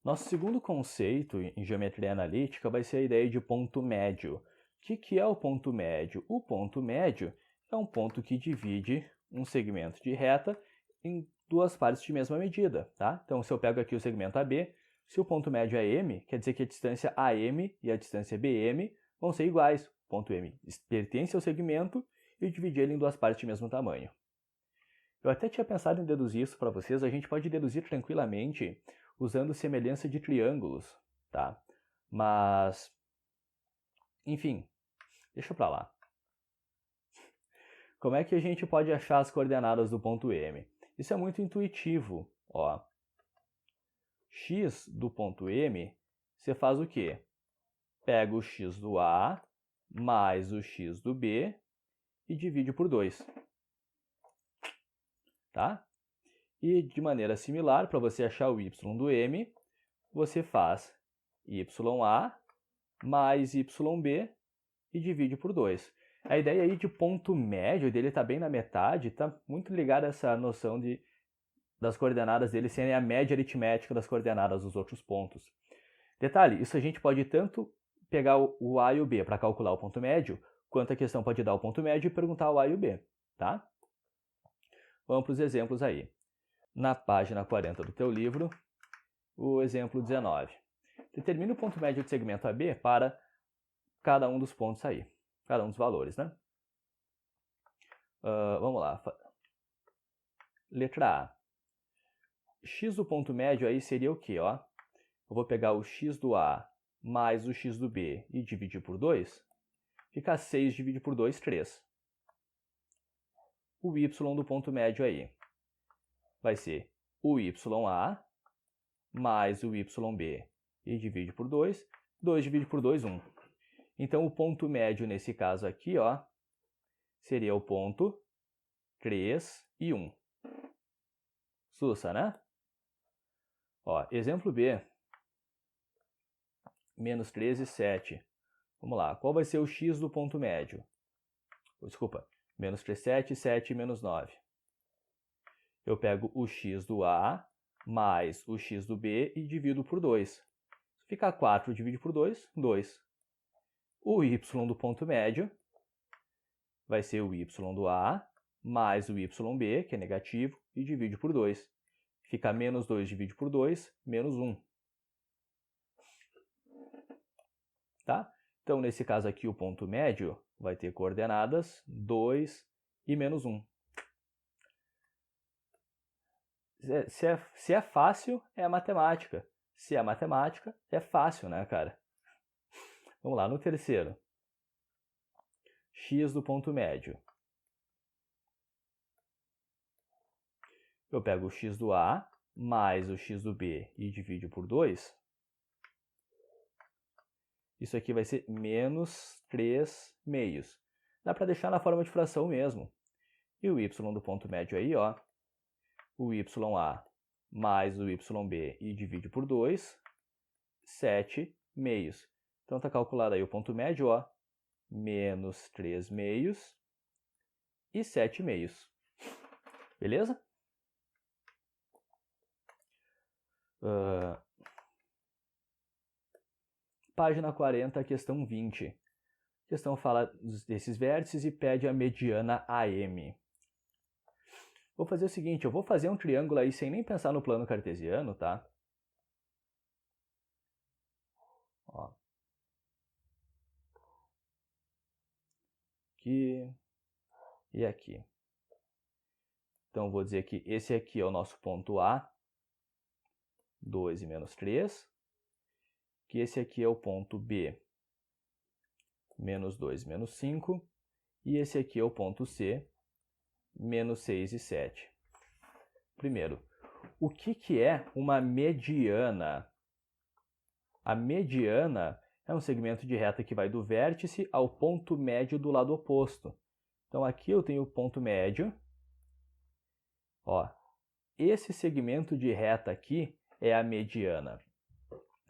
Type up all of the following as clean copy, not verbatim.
Nosso segundo conceito em geometria analítica vai ser a ideia de ponto médio. O que é o ponto médio? O ponto médio é um ponto que divide um segmento de reta em duas partes de mesma medida, tá? Então, se eu pego aqui o segmento AB, se o ponto médio é M, quer dizer que a distância AM e a distância BM vão ser iguais. O ponto M pertence ao segmento e eu dividi ele em duas partes de mesmo tamanho. Eu até tinha pensado em deduzir isso para vocês, a gente pode deduzir tranquilamente usando semelhança de triângulos, tá? Mas, enfim, deixa para lá. Como é que a gente pode achar as coordenadas do ponto M? Isso é muito intuitivo, ó. X do ponto M, você faz o quê? Pega o x do A mais o x do B e divide por 2. Tá? E de maneira similar, para você achar o y do M, você faz YA mais YB e divide por 2. A ideia aí de ponto médio dele está bem na metade, está muito ligada a essa noção das coordenadas dele serem a média aritmética das coordenadas dos outros pontos. Detalhe, isso a gente pode tanto pegar o A e o B para calcular o ponto médio, quanto a questão pode dar o ponto médio e perguntar o A e o B, tá? Vamos para os exemplos aí. Na página 40 do teu livro, o exemplo 19. Determine o ponto médio de segmento AB para cada um dos pontos aí, cada um dos valores, né? Vamos lá. Letra A. X do ponto médio aí seria o quê? Ó? Eu vou pegar o x do A mais o x do B e dividir por 2. Fica 6 dividido por 2, 3. O y do ponto médio aí vai ser o YA mais o YB e divide por 2. 2 dividido por 2, 1. Então, o ponto médio nesse caso aqui, ó, seria o ponto 3 e 1. Sussa, né? Ó, exemplo B. Menos 3 e 7. Vamos lá. Qual vai ser o x do ponto médio? Desculpa. Menos 3, 7, 7 menos 9. Eu pego o x do A mais o x do B e divido por 2. Fica 4 dividido por 2, 2. O y do ponto médio vai ser o y do A mais o YB, que é negativo, e divide por 2. Fica menos 2 dividido por 2, menos 1. Tá? Então, nesse caso aqui, o ponto médio vai ter coordenadas 2 e menos 1. Se é fácil, é a matemática. Se é matemática, é fácil, né, cara? Vamos lá, no terceiro. X do ponto médio. Eu pego o x do A mais o x do B e divido por 2. Isso aqui vai ser menos 3 meios. Dá para deixar na forma de fração mesmo. E o y do ponto médio aí, ó, o YA mais o YB e divide por 2, 7 meios. Então, está calculado aí o ponto médio, ó, menos 3 meios e 7 meios. Beleza? Página 40, questão 20. A questão fala desses vértices e pede a mediana AM. Vou fazer o seguinte, eu vou fazer um triângulo aí sem nem pensar no plano cartesiano, tá? Ó. Aqui e aqui. Então, vou dizer que esse aqui é o nosso ponto A, 2 e menos 3. Que esse aqui é o ponto B, menos 2 e menos 5. E esse aqui é o ponto C, menos 6 e 7. Primeiro, o que é uma mediana? A mediana é um segmento de reta que vai do vértice ao ponto médio do lado oposto. Então, aqui eu tenho o ponto médio. Ó, esse segmento de reta aqui é a mediana.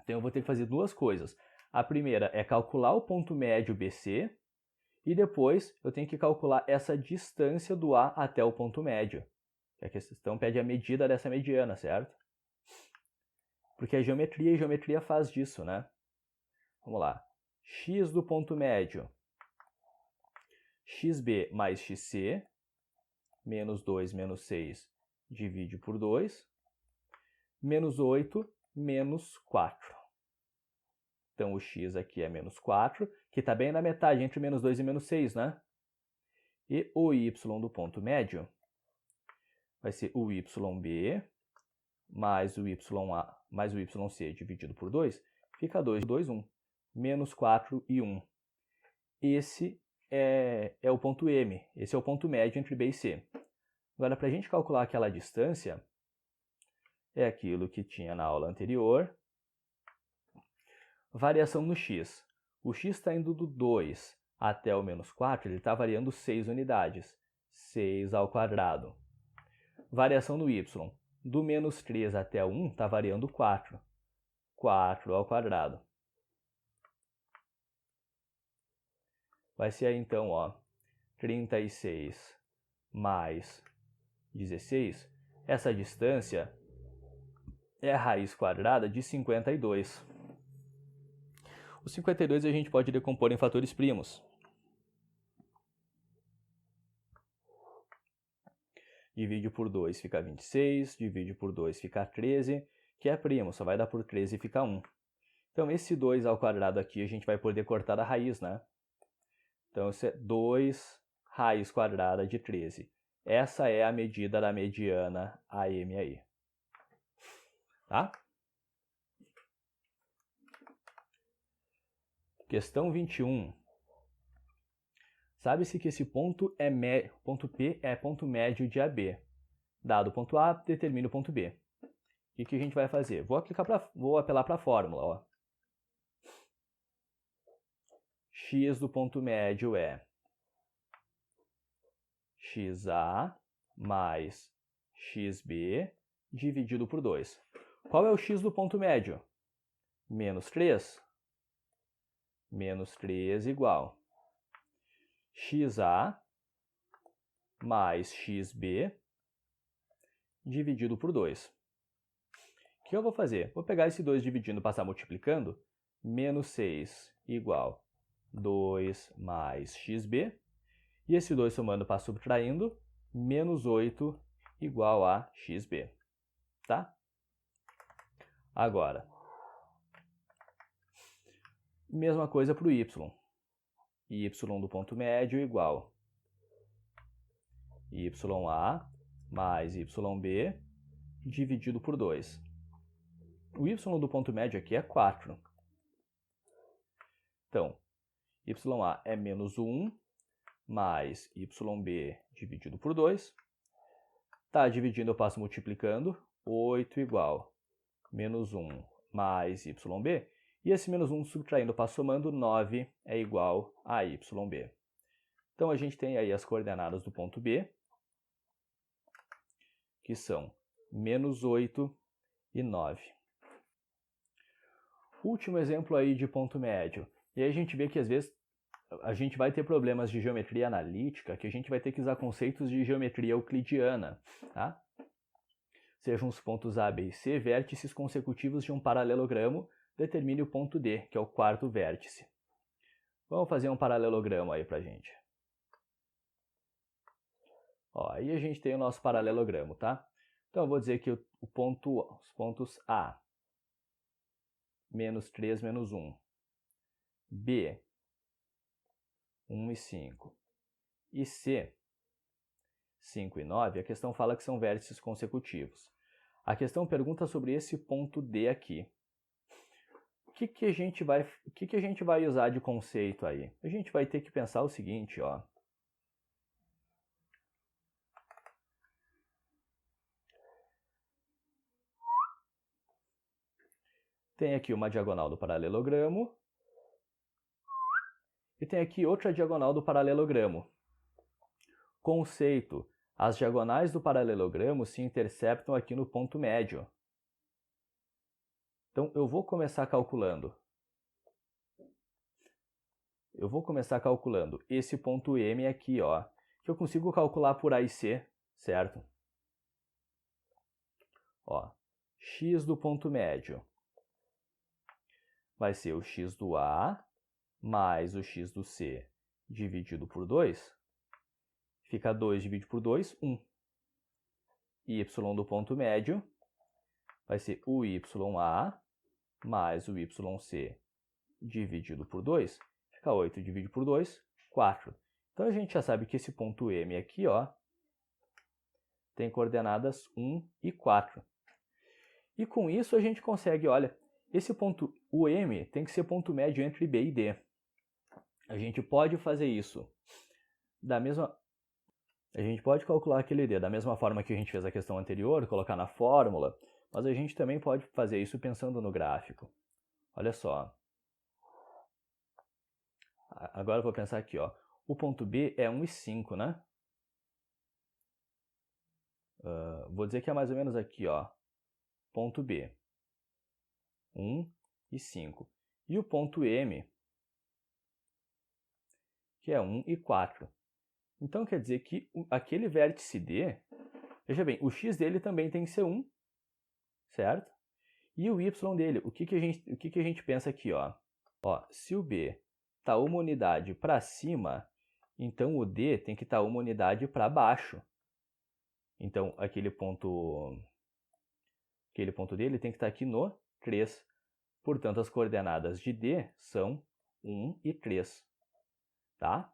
Então, eu vou ter que fazer duas coisas. A primeira é calcular o ponto médio BC. E depois eu tenho que calcular essa distância do A até o ponto médio. A questão pede a medida dessa mediana, certo? porque é geometria e geometria faz disso, né? Vamos lá. X do ponto médio, xb mais xc, menos 2 menos 6, divide por 2, menos 8, menos 4. Então, o x aqui é menos 4, que está bem na metade, entre menos 2 e menos 6, né? E o y do ponto médio vai ser o yb mais o ya mais o yc dividido por 2, fica 2, 2, 1. Menos 4 e 1. Esse é o ponto M, esse é o ponto médio entre B e C. Agora, para a gente calcular aquela distância, é aquilo que tinha na aula anterior. Variação no x. O x está indo do 2 até o menos 4, ele está variando 6 unidades. 6 ao quadrado. Variação no y. Do menos 3 até 1 está variando 4. 4 ao quadrado. Vai ser aí, então, ó, 36 mais 16. Essa distância é a raiz quadrada de 52. O 52 a gente pode decompor em fatores primos. Divide por 2 fica 26, divide por 2 fica 13, que é primo, só vai dar por 13 e fica 1. Então, esse 2 ao quadrado aqui a gente vai poder cortar da raiz, né? Então, isso é 2 raiz quadrada de 13. Essa é a medida da mediana AM aí. Tá? Questão 21. Sabe-se que esse ponto P é ponto médio de AB. Dado o ponto A, determine o ponto B. O que a gente vai fazer? Vou apelar para a fórmula. Ó. X do ponto médio é XA mais XB dividido por 2. Qual é o X do ponto médio? Menos 3. Menos 3 igual XA mais XB dividido por 2. O que eu vou fazer? Vou pegar esse 2 dividindo e passar multiplicando. Menos 6 igual 2 mais XB. E esse 2 somando para subtraindo, menos 8 igual a XB. Tá? Agora, mesma coisa para o Y. Y do ponto médio igual YA mais YB dividido por 2. O Y do ponto médio aqui é 4. Então, YA é menos 1 mais YB dividido por 2. Tá dividindo, eu passo multiplicando. 8 igual menos 1 mais YB. E esse menos 1 subtraindo, eu passo somando. 9 é igual a YB. Então, a gente tem aí as coordenadas do ponto B, que são menos 8 e 9. Último exemplo aí de ponto médio. E aí a gente vê que às vezes a gente vai ter problemas de geometria analítica, que a gente vai ter que usar conceitos de geometria euclidiana, tá? Sejam os pontos A, B e C vértices consecutivos de um paralelogramo, determine o ponto D, que é o quarto vértice. Vamos fazer um paralelogramo aí pra gente. Ó, aí a gente tem o nosso paralelogramo, tá? Então eu vou dizer que os pontos A, menos 3, menos 1, B, 1 e 5, e C, 5 e 9, a questão fala que são vértices consecutivos. A questão pergunta sobre esse ponto D aqui. O que a gente vai usar de conceito aí? A gente vai ter que pensar o seguinte, ó. Tem aqui uma diagonal do paralelogramo. E tem aqui outra diagonal do paralelogramo. Conceito: as diagonais do paralelogramo se interceptam aqui no ponto médio. Então, eu vou começar calculando. Esse ponto M aqui, ó, que eu consigo calcular por A e C, certo? Ó, x do ponto médio vai ser o x do A mais o x do C dividido por 2. Fica 2 dividido por 2, 1. Y do ponto médio vai ser o YA mais o YC dividido por 2. Fica 8 dividido por 2, 4. Então, a gente já sabe que esse ponto M aqui, ó, tem coordenadas 1 e 4. E com isso a gente consegue, olha, esse ponto, o M, tem que ser ponto médio entre B e D. A gente pode fazer isso da mesma... A gente pode calcular aquele D da mesma forma que a gente fez a questão anterior, colocar na fórmula, mas a gente também pode fazer isso pensando no gráfico. Olha só. Agora eu vou pensar aqui, ó. O ponto B é 1 e 5, né? Vou dizer que é mais ou menos aqui, ó. Ponto B. 1 e 5. E o ponto M, que é 1 e 4. Então, quer dizer que aquele vértice D, veja bem, o x dele também tem que ser 1, certo? E o y dele, o que a gente pensa aqui, ó? Ó, se o B está uma unidade para cima, então o D tem que estar uma unidade para baixo. Então, aquele ponto dele tem que estar aqui no 3. Portanto, as coordenadas de D são 1 e 3, tá?